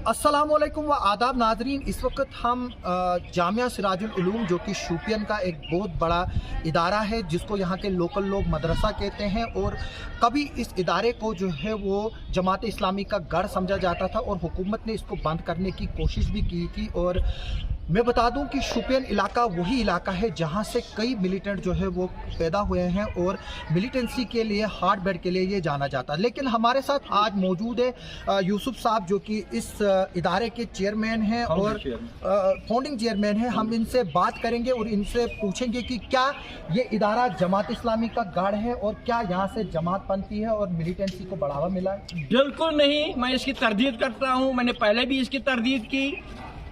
अस्सलाम वालेकुम व आदाब नाजरीन। इस वक्त हम जामिया सिराजुल उलूम जो कि शोपियान का एक बहुत बड़ा इदारा है जिसको यहाँ के लोकल लोग मदरसा कहते हैं, और कभी इस इदारे को जो है वो जमात इस्लामी का गढ़ समझा जाता था और हुकूमत ने इसको बंद करने की कोशिश भी की थी। और मैं बता दूं कि शोपियान इलाका वही इलाका है जहां से कई मिलिटेंट जो है वो पैदा हुए हैं और मिलिटेंसी के लिए हार्ट बेड के लिए ये जाना जाता है। लेकिन हमारे साथ आज मौजूद है यूसुफ साहब जो कि इस इदारे के चेयरमैन हैं और फाउंडिंग चेयरमैन हैं। हम इनसे बात करेंगे और इनसे पूछेंगे कि क्या ये इदारा जमात इस्लामी का गढ़ है और क्या यहाँ से जमात बनती है और मिलिटेंसी को बढ़ावा मिला है। बिल्कुल नहीं, मैं इसकी तरदीद करता हूँ। मैंने पहले भी इसकी तरदीद की,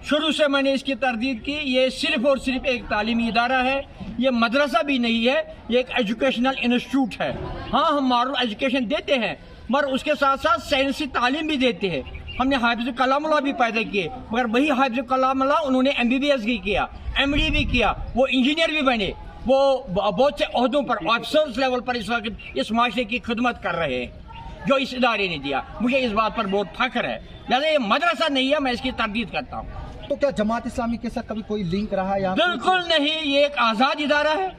शुरू से मैंने इसकी तरदीद की। ये सिर्फ और सिर्फ एक तालीमी इदारा है, ये मदरसा भी नहीं है, ये एक एजुकेशनल इंस्टीट्यूट है। हाँ, हम मॉरल एजुकेशन देते हैं मगर उसके साथ साथ साइंसी तालीम भी देते हैं। हमने हाफिज कलामुल्लाह भी पैदा किए, मगर वही हाफिज कलामुल्लाह उन्होंने MBBS भी किया, MD भी किया, वो इंजीनियर भी बने, वो बहुत से ओहदों पर ऑफिसर्स लेवल पर इस वक्त इस माशरे की खिदमत कर रहे हैं जो इस इदारे ने दिया। मुझे इस बात पर बहुत फख्र है। लिहाजा ये मदरसा नहीं है, मैं इसकी तरदीद करता हूँ। तो क्या जमात इस्लामी के साथ कभी कोई लिंक रहा है? बिल्कुल नहीं, ये एक आज़ाद इदारा है,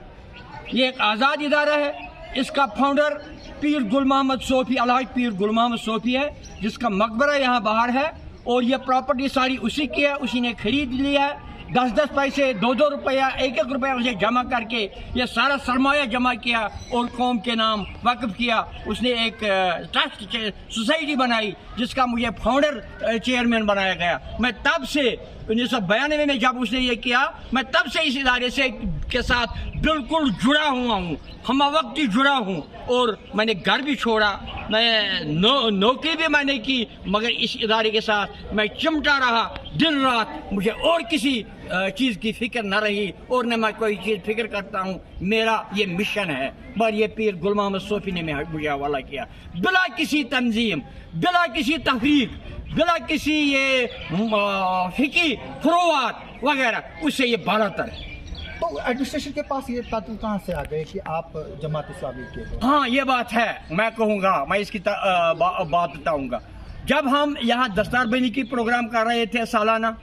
ये एक आज़ाद इदारा है। इसका फाउंडर पीर गुल मोहम्मद सोफी, अलहाज पीर गुल मोहम्मद सोफी है, जिसका मकबरा यहाँ बाहर है, और ये प्रॉपर्टी सारी उसी की है, उसी ने खरीद लिया है। 10-10 पैसे, 2-2 रुपया, 1-1 रुपया उसे जमा करके ये सारा सरमाया जमा किया और कौम के नाम वक्फ किया। उसने एक ट्रस्ट सोसाइटी बनाई जिसका मुझे फाउंडर चेयरमैन बनाया गया। मैं तब से 1992 में जब उसने ये किया, मैं तब से इस इदारे से के साथ बिल्कुल जुड़ा हुआ हूँ, हम वक्ती जुड़ा हूँ। और मैंने घर भी छोड़ा, मैं नौकरी भी मैंने की, मगर इस इदारे के साथ मैं चिमटा रहा दिन रात। मुझे और किसी चीज़ की फिक्र न रही और न मैं कोई चीज़ फिक्र करता हूँ। मेरा ये मिशन है, पर ये पीर गुल मोहम्मद सोफी ने मुझे हवाला किया, बिला किसी तंजीम, बिला किसी तफरीक, बिला किसी ये फिकी फरोवात वगैरह, उससे ये बालातर है। तो एडमिनिस्ट्रेशन के पास ये तातुल कहाँ से आ गए कि आप जमात इस्लामी के हो? हाँ, ये बात है, मैं कहूँगा, मैं इसकी बात बताऊँगा। जब हम यहाँ दस्तारबंदी की प्रोग्राम कर रहे थे सालाना,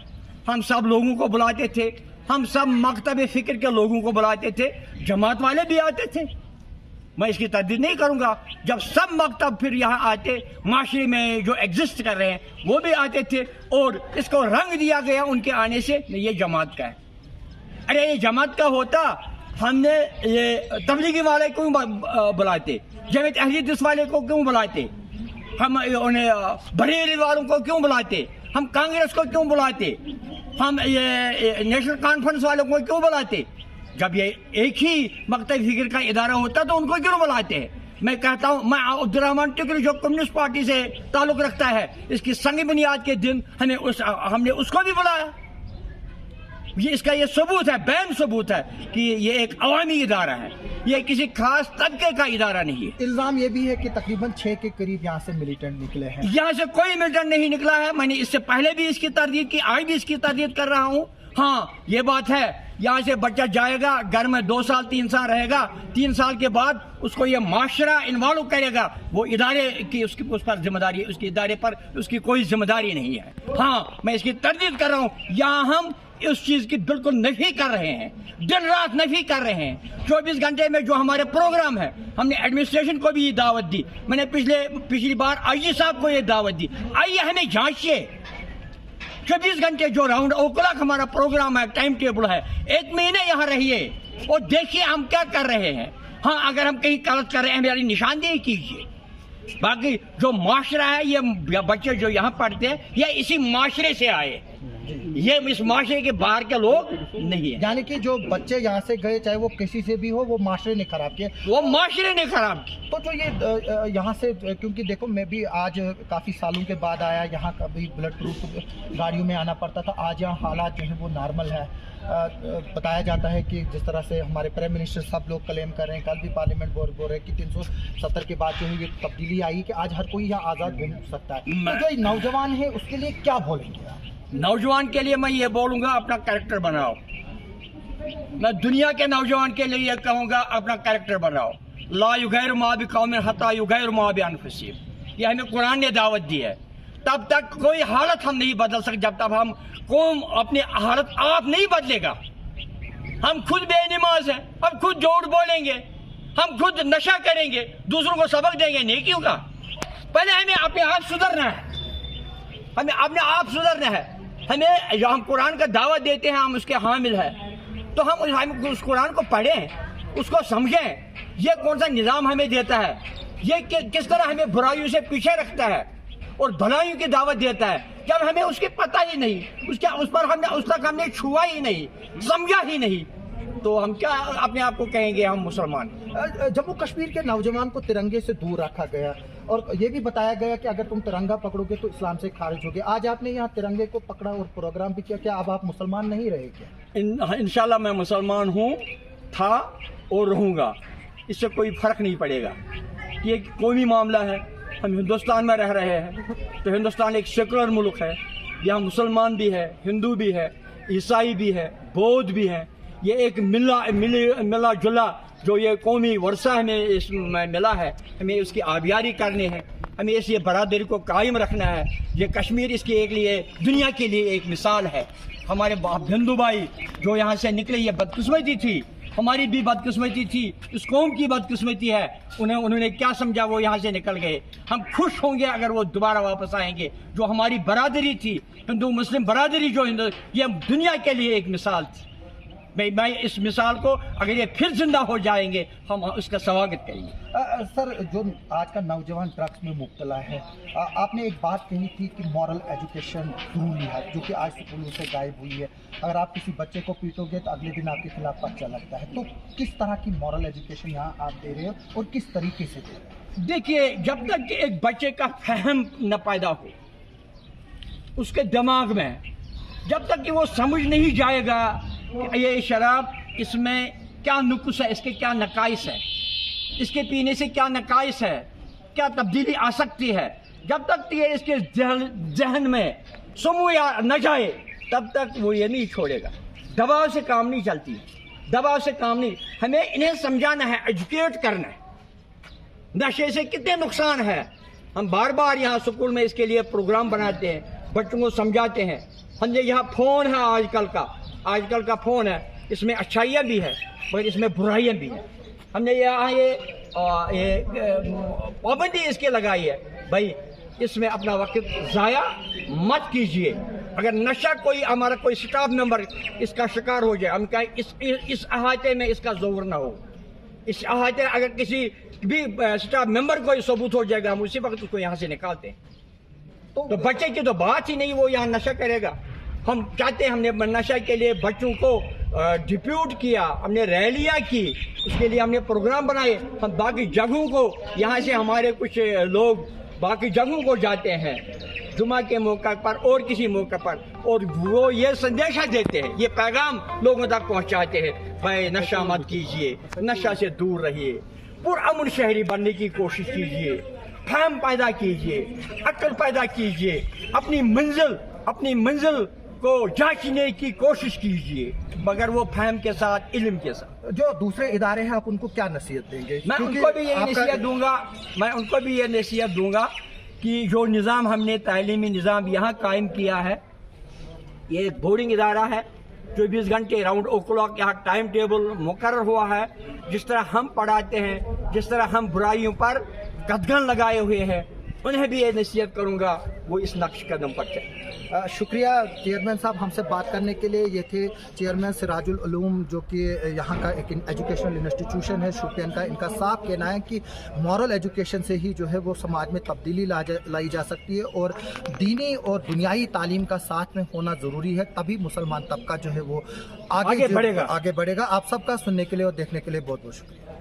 हम सब लोगों को बुलाते थे, हम सब मकतब फ़िक्र के लोगों को बुलाते थे, जमात वाले भी आते थे। मैं इसकी तरदीद नहीं करूँगा, जब सब मकतब फिर यहाँ आते, माशरे में जो एग्जिस्ट कर रहे हैं वो भी आते थे, और इसको रंग दिया गया उनके आने से ये जमात का है। अरे ये जमात का होता, हमने ये तबलीगी वाले को क्यों बुलाते, जमीयत अहले हदीस वाले को क्यों बुलाते, हम उन्हें बरेली वालों को क्यों बुलाते, हम कांग्रेस को क्यों बुलाते, हम ये नेशनल कॉन्फ्रेंस वालों को क्यों बुलाते? जब ये एक ही मकतब फिक्र का इदारा होता तो उनको क्यों बुलाते हैं? मैं कहता हूँ, मैं अब्दुर्रहमान टिकरी जो कम्युनिस्ट पार्टी से ताल्लुक़ रखता है, इसकी संग बुनियाद के दिन हमने उसको भी बुलाया। ये इसका ये सबूत है, बैन सबूत है कि ये एक अवामी इदारा है, ये किसी खास तबके का इदारा नहीं है। इल्ज़ाम ये भी है कि तकरीबन 6 के करीब यहाँ से मिलिटेंट निकले हैं। यहाँ से कोई मिलिटेंट नहीं निकला है। मैंने इससे पहले भी इसकी तरदीद की, आज भी इसकी तरदीद कर रहा हूँ। हाँ, ये बात है, यहाँ से बच्चा जाएगा, घर में 2 साल 3 साल रहेगा, 3 साल के बाद उसको ये माशरा इन्वॉल्व करेगा, वो इदारे की उस पर जिम्मेदारी, उसके इदारे पर उसकी कोई जिम्मेदारी नहीं है। हाँ, मैं इसकी तरदीद कर रहा हूँ। यहाँ हम इस चीज़ की बिल्कुल नफी कर रहे हैं, दिन रात नफी कर रहे हैं। 24 घंटे में जो हमारे प्रोग्राम है, हमने एडमिनिस्ट्रेशन को भी ये दावत दी, मैंने पिछली बार IG साहब को ये दावत दी, आइए हमें जांचिए। 24 घंटे जो राउंड ओ क्लॉक हमारा प्रोग्राम है, टाइम टेबल है, 1 महीने यहाँ रहिए और देखिए हम क्या कर रहे हैं। हाँ, अगर हम कहीं गलत कर रहे हैं हमारी निशानदेही कीजिए। बाकी जो माशरा है, ये बच्चे जो यहाँ पढ़ते हैं, ये इसी माशरे से आए, ये इस माशरे के बाहर के लोग नहीं है। यानी कि जो बच्चे यहाँ से गए, चाहे वो किसी से भी हो, वो माशरे ने खराब किया, वो माशरे ने खराब किया। तो जो ये यहाँ से, क्योंकि देखो मैं भी आज काफ़ी सालों के बाद आया यहाँ, कभी बुलेट प्रूफ गाड़ियों में आना पड़ता था, आज यहाँ हालात जो है वो नॉर्मल है। बताया जाता है कि जिस तरह से हमारे प्राइम मिनिस्टर सब लोग क्लेम कर रहे हैं, कल भी पार्लियामेंट बोल रहे हैं कि 370 के बाद जो है ये तब्दीली आई कि आज हर कोई यहाँ आज़ाद घूम सकता है। तो जो नौजवान है उसके लिए क्या बोलेंगे आप? नौजवान के लिए मैं ये बोलूँगा, अपना कैरेक्टर बनाओ। मैं दुनिया के नौजवान के लिए कहूँगा, अपना कैरेक्टर बनाओ। ला युगैर मा बिकौमिन हत्ता युगैर मा बिअनफुसिहिम, ये हमें कुरान ने दावत दी है। तब तक कोई हालत हम नहीं बदल सकते जब तक हम कौम अपनी हालत आप नहीं बदलेगा। हम खुद बेनमाज हैं, हम खुद झूठ बोलेंगे, हम खुद नशा करेंगे, दूसरों को सबक देंगे नेकियों का। पहले हमें अपने आप सुधरना है, हमें अपने आप सुधरना है। हमें जो हम कुरान का दावा देते हैं, हम उसके हामिल हैं, तो हम उस कुरान को पढ़ें, उसको समझें। ये कौन सा निज़ाम हमें देता है, ये किस तरह हमें बुराइयों से पीछे रखता है और भलाइयों की दावत देता है, जब हमें उसकी पता ही नहीं, उस पर हमने उस तक हमने छुआ ही नहीं, समझा ही नहीं, तो हम क्या अपने आप को कहेंगे हम मुसलमान। जम्मू कश्मीर के नौजवान को तिरंगे से दूर रखा गया और ये भी बताया गया कि अगर तुम तिरंगा पकड़ोगे तो इस्लाम से खारिज होगे। आज आपने यहाँ तिरंगे को पकड़ा और प्रोग्राम भी किया, क्या अब आप मुसलमान नहीं रहे क्या? इंशाल्लाह मैं मुसलमान हूँ, था और रहूँगा, इससे कोई फर्क नहीं पड़ेगा। ये कौमी मामला है, हम हिंदुस्तान में रह रहे हैं, तो हिंदुस्तान एक सेकुलर मुल्क है, यहाँ मुसलमान भी है, हिंदू भी है, ईसाई भी है, बौद्ध भी है। ये एक मिला जुला जो ये कौमी वर्षा हमें इसमें मिला है, हमें उसकी आबियारी करनी है, हमें इस ये बरादरी को कायम रखना है। ये कश्मीर इसके एक लिए दुनिया के लिए एक मिसाल है। हमारे हिंदू भाई जो यहाँ से निकले, ये बदकिस्मती थी, हमारी भी बदकिस्मती थी, इस कौम की बदकिस्मती है। उन्होंने क्या समझा, वो यहाँ से निकल गए। हम खुश होंगे अगर वो दोबारा वापस आएंगे। जो हमारी बरादरी थी, हिंदू मुस्लिम बरादरी, ये दुनिया के लिए एक मिसाल थी। मैं इस मिसाल को अगर ये फिर जिंदा हो जाएंगे, हम उसका स्वागत करेंगे। सर, जो आज का नौजवान ड्रग्स में मुब्तला है, आपने एक बात कही थी कि मॉरल एजुकेशन जरूरी है, जो कि आज स्कूलों से गायब हुई है। अगर आप किसी बच्चे को पीटोगे तो अगले दिन आपके खिलाफ पर्चा लगता है। तो किस तरह की मॉरल एजुकेशन यहाँ आप दे रहे हो और किस तरीके से दे रहे हो? देखिए, जब तक कि एक बच्चे का फहम न पैदा हो उसके दिमाग में, जब तक कि वो समझ नहीं जाएगा ये शराब, इसमें क्या नुक्स है, इसके क्या नकाइस है, इसके पीने से क्या नकाइस है, क्या तब्दीली आ सकती है, जब तक ये इसके जहन में समूह या न जाए, तब तक वो ये नहीं छोड़ेगा। दबाव से काम नहीं चलती, दबाव से काम नहीं। हमें इन्हें समझाना है, एजुकेट करना है। नशे से कितने नुकसान है, हम बार बार यहाँ स्कूल में इसके लिए प्रोग्राम बनाते हैं, बच्चों को समझाते हैं। हमने यहाँ फ़ोन है आजकल का फ़ोन है, इसमें अच्छाइयाँ भी है मगर इसमें बुराइयाँ भी हैं। हमने यहाँ ये पाबंदी इसके लगाई है, भाई इसमें अपना वक्त ज़ाया मत कीजिए। अगर नशा हमारा कोई स्टाफ मेंबर इसका शिकार हो जाए, हम कहें इस अहाते में इसका जोर ना हो, इस अहाते अगर किसी भी स्टाफ मेंबर को सबूत हो जाएगा, हम उसी वक्त उसको यहाँ से निकालते हैं। तो बच्चे की तो बात ही नहीं, वो यहाँ नशा करेगा। हम चाहते हैं, हमने नशा के लिए बच्चों को डिप्यूट किया, हमने रैलियाँ की, उसके लिए हमने प्रोग्राम बनाए। हम बाकी जगहों को, यहाँ से हमारे कुछ लोग बाकी जगहों को जाते हैं जुमा के मौका पर और किसी मौका पर, और वो ये संदेशा देते हैं, ये पैगाम लोगों तक पहुँचाते हैं, भाई नशा मत कीजिए, नशा से दूर रहिए, पुरअमन शहरी बनने की कोशिश कीजिए, फहम पैदा कीजिए, अक्ल पैदा कीजिए, अपनी मंजिल को जांचने की कोशिश कीजिए, मगर वो फहम के साथ, इल्म के साथ। जो दूसरे इदारे हैं, आप उनको क्या नसीहत देंगे? मैं उनको भी ये नसीहत दूंगा कि जो निज़ाम हमने तालीमी निज़ाम यहाँ कायम किया है, ये एक बोर्डिंग इदारा है। 24 घंटे राउंड ओ क्लॉक यहाँ टाइम टेबल मुकर्रर हुआ है। जिस तरह हम पढ़ाते हैं, जिस तरह हम बुराइयों पर कदगन लगाए हुए हैं, उन्हें भी ये नसीहत करूँगा वो इस नक्श कदम पर चले। शुक्रिया चेयरमैन साहब, हमसे बात करने के लिए। ये थे चेयरमैन सिराजुल उलूम, जो कि यहाँ का एक एजुकेशनल इंस्टीट्यूशन है शोपियान का। इनका साफ कहना है कि मॉरल एजुकेशन से ही जो है वो समाज में तब्दीली लाई जा सकती है और दीनी और दुनियाई तालीम का साथ में होना ज़रूरी है, तभी मुसलमान तबका जो है वो आगे बढ़ेगा। आप सबका सुनने के लिए और देखने के लिए बहुत बहुत शुक्रिया।